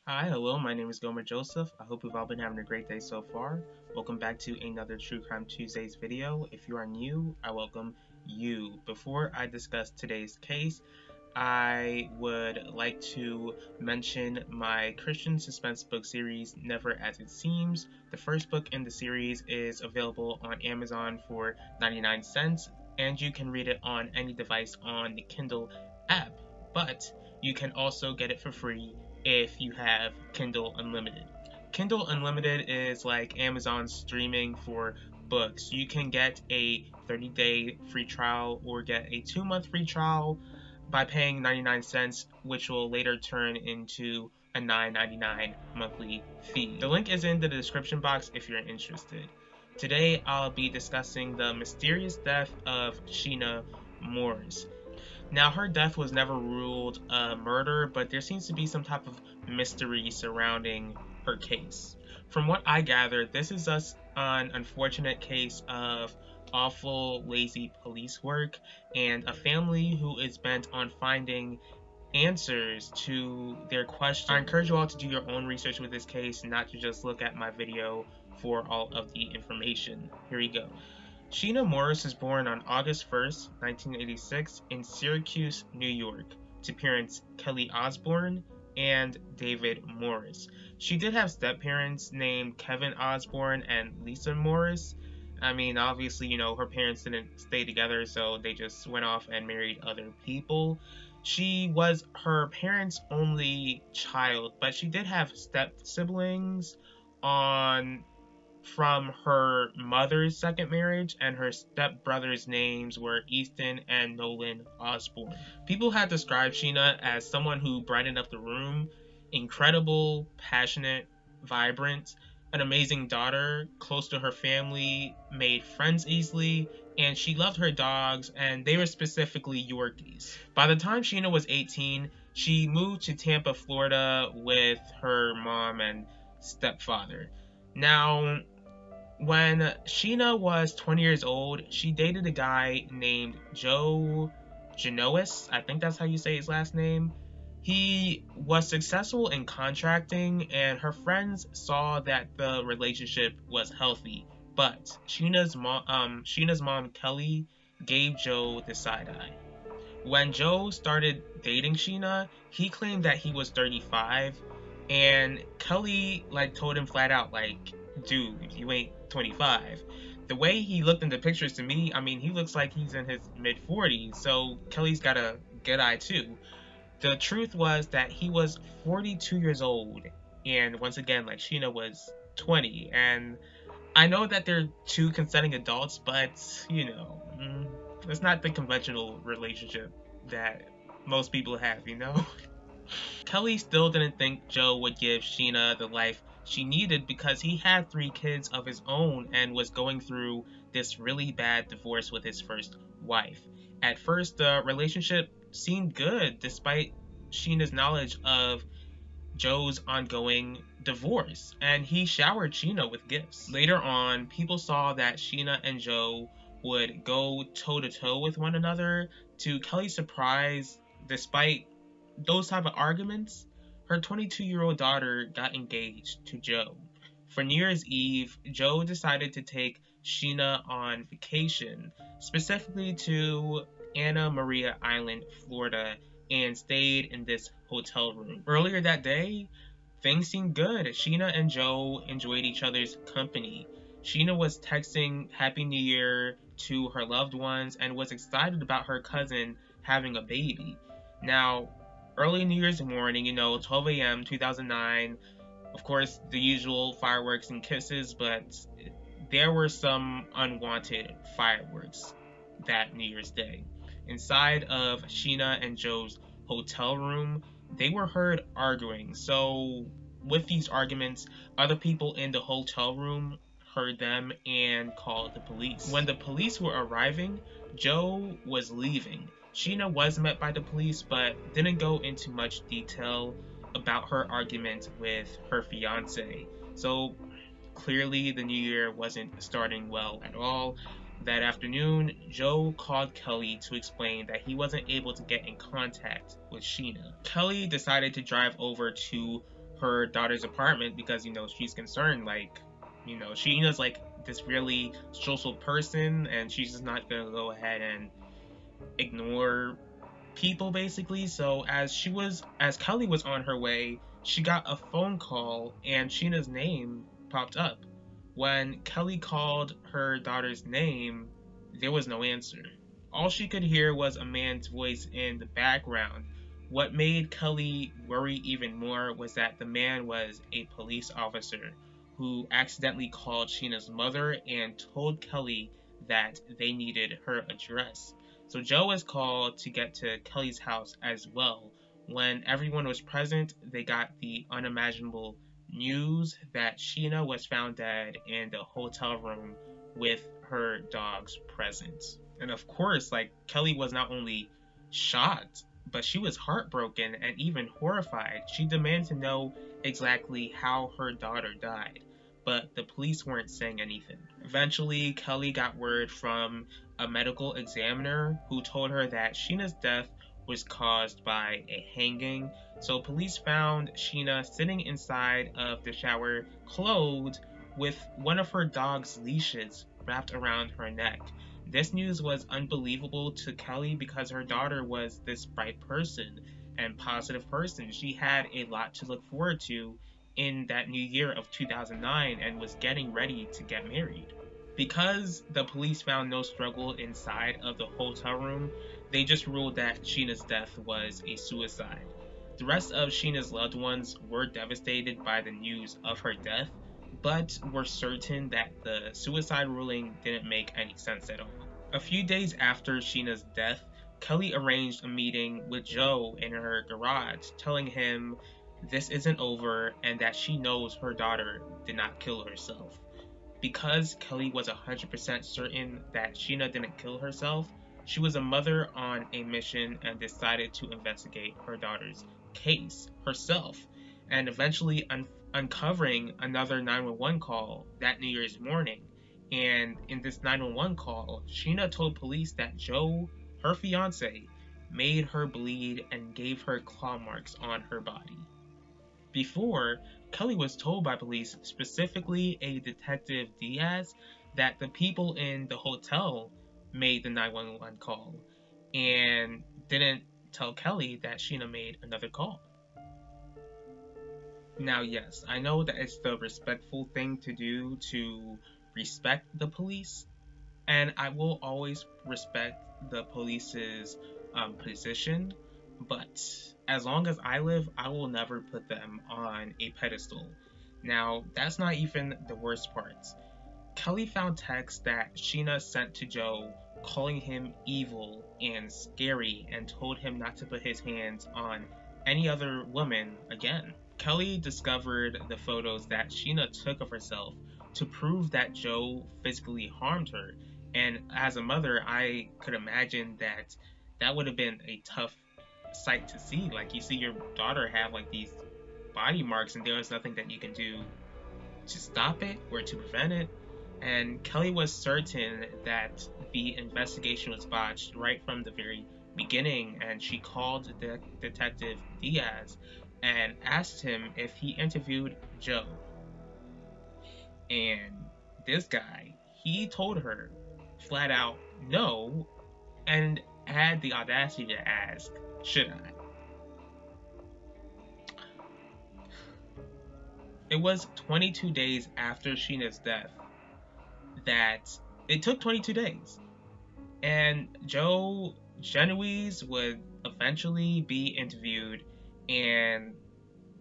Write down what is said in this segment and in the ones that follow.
Hi, hello, my name is Gomer Joseph. I hope we've all been having a great day so far. Welcome back to another True Crime Tuesdays video. If you are new, I welcome you. Before I discuss today's case, I would like to mention my Christian suspense book series, Never As It Seems. The first book in the series is available on Amazon for 99 cents, and you can read it on any device on the Kindle app. But you can also get it for free if you have Kindle Unlimited. Kindle Unlimited is like Amazon streaming for books. You can get a 30-day free trial or get a 2-month free trial by paying 99 cents, which will later turn into a $9.99 monthly fee. The link is in the description box if you're interested. Today, I'll be discussing the mysterious death of Sheena Morris. Now, her death was never ruled a murder, but there seems to be some type of mystery surrounding her case. From what I gathered, this is just an unfortunate case of awful, lazy police work and a family who is bent on finding answers to their questions. I encourage you all to do your own research with this case, not to just look at my video for all of the information. Here we go. Sheena Morris was born on August 1st, 1986 in Syracuse, New York, to parents Kelly Osborne and David Morris. She did have step-parents named Kevin Osborne and Lisa Morris. I mean, obviously, her parents didn't stay together, so they just went off and married other people. She was her parents' only child, but she did have step-siblings on from her mother's second marriage, and her stepbrothers' names were Easton and Nolan Osborne. People had described Sheena as someone who brightened up the room, incredible, passionate, vibrant, an amazing daughter, close to her family, made friends easily, and she loved her dogs, and they were specifically Yorkies. By the time Sheena was 18, she moved to Tampa, Florida with her mom and stepfather. Now, when Sheena was 20 years old, she dated a guy named Joe Genois. I think that's how you say his last name. He was successful in contracting, and her friends saw that the relationship was healthy. But Sheena's mom Kelly gave Joe the side eye. When Joe started dating Sheena, he claimed that he was 35, and Kelly told him flat out dude, you ain't 25. The way he looked in the pictures to me, I mean, he looks like he's in his mid 40s, so Kelly's got a good eye too. The truth was that he was 42 years old, and once again, Sheena was 20, and I know that they're two consenting adults, but it's not the conventional relationship that most people have. Kelly still didn't think Joe would give Sheena the life she needed because he had 3 kids of his own and was going through this really bad divorce with his first wife. At first, the relationship seemed good despite Sheena's knowledge of Joe's ongoing divorce, and he showered Sheena with gifts. Later on, people saw that Sheena and Joe would go toe to toe with one another. To Kelly's surprise, despite those type of arguments, her 22-year-old daughter got engaged to Joe. For New Year's Eve, Joe decided to take Sheena on vacation, specifically to Anna Maria Island, Florida, and stayed in this hotel room. Earlier that day, things seemed good. Sheena and Joe enjoyed each other's company. Sheena was texting Happy New Year to her loved ones and was excited about her cousin having a baby. Now, early New Year's morning, 12 a.m., 2009, of course, the usual fireworks and kisses, but there were some unwanted fireworks that New Year's Day. Inside of Sheena and Joe's hotel room, they were heard arguing. So, with these arguments, other people in the hotel room heard them and called the police. When the police were arriving, Joe was leaving. Sheena was met by the police, but didn't go into much detail about her argument with her fiance. So clearly the new year wasn't starting well at all. That afternoon, Joe called Kelly to explain that he wasn't able to get in contact with Sheena. Kelly decided to drive over to her daughter's apartment because, she's concerned, Sheena's like this really social person, and she's just not gonna go ahead and ignore people basically. So as Kelly was on her way, she got a phone call and Sheena's name popped up. When Kelly called her daughter's name, there was no answer. All she could hear was a man's voice in the background. What made Kelly worry even more was that the man was a police officer who accidentally called Sheena's mother and told Kelly that they needed her address. So Joe was called to get to Kelly's house as well. When everyone was present, they got the unimaginable news that Sheena was found dead in the hotel room with her dogs present. And of course, Kelly was not only shocked, but she was heartbroken and even horrified. She demanded to know exactly how her daughter died, but the police weren't saying anything. Eventually, Kelly got word from a medical examiner who told her that Sheena's death was caused by a hanging. So police found Sheena sitting inside of the shower, clothed, with one of her dog's leashes wrapped around her neck. This news was unbelievable to Kelly because her daughter was this bright person and positive person. She had a lot to look forward to in that new year of 2009 and was getting ready to get married. Because the police found no struggle inside of the hotel room, they just ruled that Sheena's death was a suicide. The rest of Sheena's loved ones were devastated by the news of her death, but were certain that the suicide ruling didn't make any sense at all. A few days after Sheena's death, Kelly arranged a meeting with Joe in her garage, telling him this isn't over and that she knows her daughter did not kill herself. Because Kelly was 100% certain that Sheena didn't kill herself, she was a mother on a mission and decided to investigate her daughter's case herself, and eventually uncovering another 911 call that New Year's morning. And in this 911 call, Sheena told police that Joe, her fiance, made her bleed and gave her claw marks on her body. Before, Kelly was told by police, specifically a Detective Diaz, that the people in the hotel made the 911 call and didn't tell Kelly that Sheena made another call. Now, yes, I know that it's the respectful thing to do to respect the police, and I will always respect the police's position, but as long as I live, I will never put them on a pedestal. Now, that's not even the worst part. Kelly found texts that Sheena sent to Joe calling him evil and scary and told him not to put his hands on any other woman again. Kelly discovered the photos that Sheena took of herself to prove that Joe physically harmed her, and as a mother, I could imagine that that would have been a tough sight to see. You see your daughter have these body marks and there is nothing that you can do to stop it or to prevent it. And Kelly was certain that the investigation was botched right from the very beginning, and she called Detective Diaz and asked him if he interviewed Joe. And this guy, he told her flat out no, and had the audacity to ask, should I? It was 22 days after Sheena's death that it took 22 days. And Joe Genovese would eventually be interviewed, and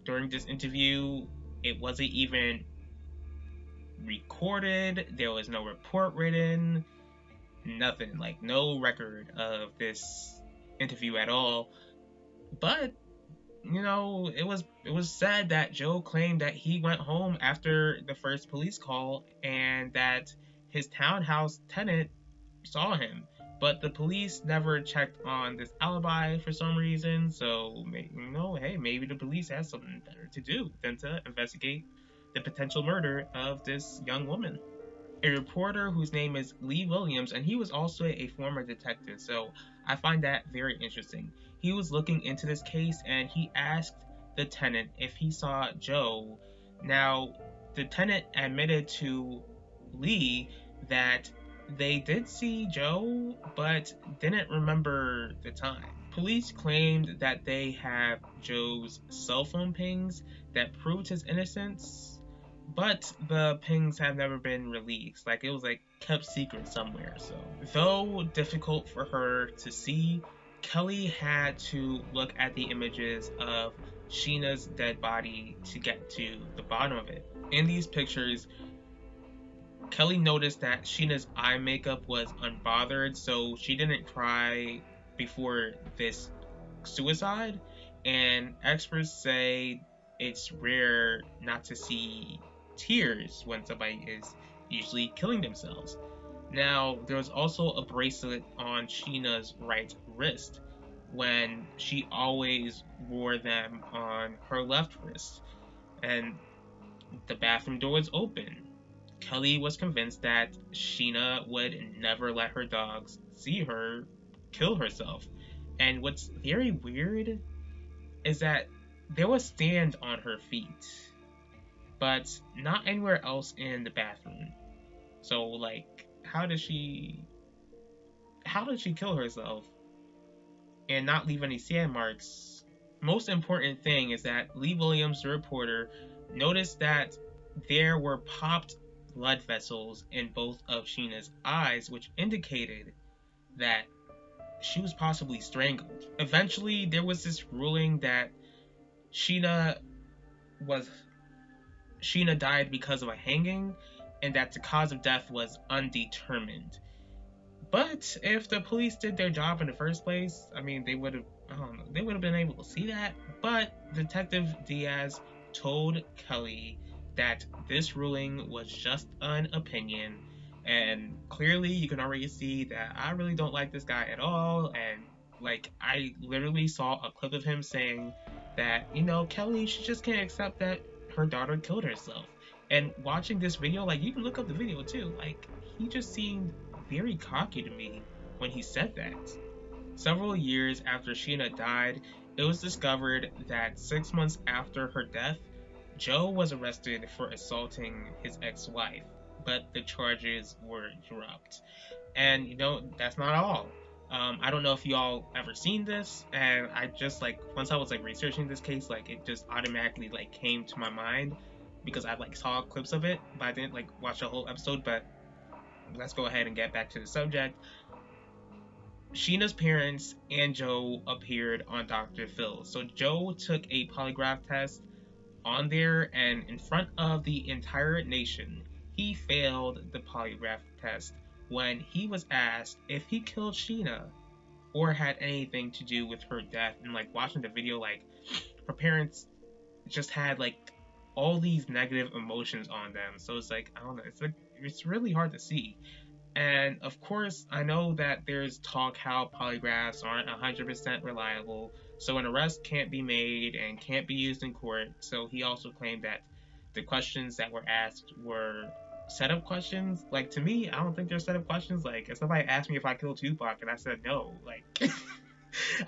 during this interview, it wasn't even recorded, there was no report written, nothing, no record of this interview at all. But it was said that Joe claimed that he went home after the first police call and that his townhouse tenant saw him, but the police never checked on this alibi for some reason. So hey, maybe the police has something better to do than to investigate the potential murder of this young woman. A reporter whose name is Lee Williams, and he was also a former detective, so I find that very interesting. He was looking into this case and he asked the tenant if he saw Joe. Now, the tenant admitted to Lee that they did see Joe, but didn't remember the time. Police claimed that they have Joe's cell phone pings that proved his innocence, but the pings have never been released. Like, it was like kept secret somewhere. So, though difficult for her to see, Kelly had to look at the images of Sheena's dead body to get to the bottom of it. In these pictures, Kelly noticed that Sheena's eye makeup was unbothered, so she didn't cry before this suicide. And experts say it's rare not to see tears when somebody is usually killing themselves. Now, there was also a bracelet on Sheena's right wrist when she always wore them on her left wrist. And the bathroom door was open. Kelly was convinced that Sheena would never let her dogs see her kill herself. And what's very weird is that there was sand on her feet, but not anywhere else in the bathroom. So, like, how did she kill herself and not leave any sand marks? Most important thing is that Lee Williams, the reporter, noticed that there were popped blood vessels in both of Sheena's eyes, which indicated that she was possibly strangled. Eventually, there was this ruling that Sheena died because of a hanging, and that the cause of death was undetermined. But if the police did their job in the first place, I mean, they would have been able to see that. But Detective Diaz told Kelly that this ruling was just an opinion, and clearly you can already see that I really don't like this guy at all. And like, I literally saw a clip of him saying that, Kelly, she just can't accept that her daughter killed herself. And watching this video, like, you can look up the video too, like, he just seemed very cocky to me when he said that. Several years after Sheena died, it was discovered that 6 months after her death, Joe was arrested for assaulting his ex-wife, but the charges were dropped. And that's not all. I don't know if y'all ever seen this, and I just, like, once I was like researching this case, like, it just automatically like came to my mind because I like saw clips of it, but I didn't like watch the whole episode. But let's go ahead and get back to the subject. Sheena's parents and Joe appeared on Dr. Phil. So Joe took a polygraph test on there, and in front of the entire nation, he failed the polygraph test when he was asked if he killed Sheena or had anything to do with her death. And like, watching the video, like, her parents just had like all these negative emotions on them. So it's like, I don't know, it's really hard to see. And of course, I know that there's talk how polygraphs aren't 100% reliable, so an arrest can't be made and can't be used in court. So he also claimed that the questions that were asked were setup questions. Like, to me, I don't think they're setup questions. Like, if somebody asked me if I killed Tupac and I said no, like,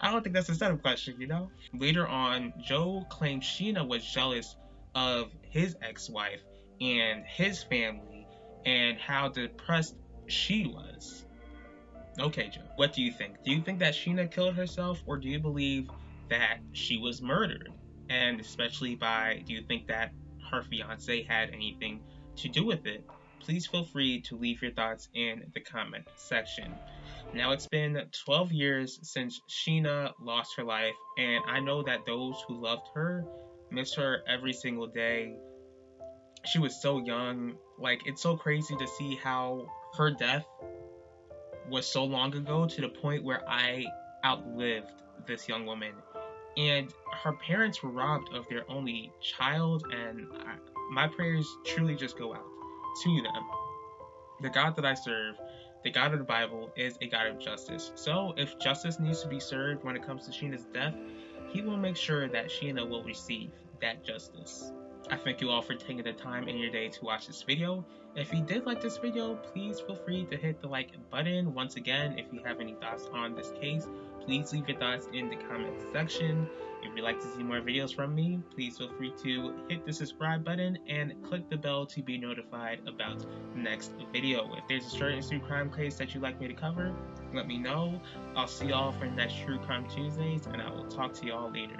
I don't think that's a setup question, Later on, Joe claimed Sheena was jealous of his ex-wife and his family and how depressed she was. Okay, Joe, what do you think? Do you think that Sheena killed herself, or do you believe that she was murdered? And especially do you think that her fiance had anything to do with it? Please feel free to leave your thoughts in the comment section. Now, it's been 12 years since Sheena lost her life, and I know that those who loved her miss her every single day. She was so young. Like, it's so crazy to see how her death was so long ago, to the point where I outlived this young woman. And her parents were robbed of their only child, and my prayers truly just go out to them. The God that I serve, the God of the Bible, is a God of justice. So if justice needs to be served when it comes to Sheena's death, he will make sure that Sheena will receive that justice. I thank you all for taking the time in your day to watch this video. If you did like this video, please feel free to hit the like button. Once again, if you have any thoughts on this case, please leave your thoughts in the comment section. If you'd like to see more videos from me, please feel free to hit the subscribe button and click the bell to be notified about the next video. If there's a certain true crime case that you'd like me to cover, let me know. I'll see y'all for next True Crime Tuesdays, and I will talk to y'all later.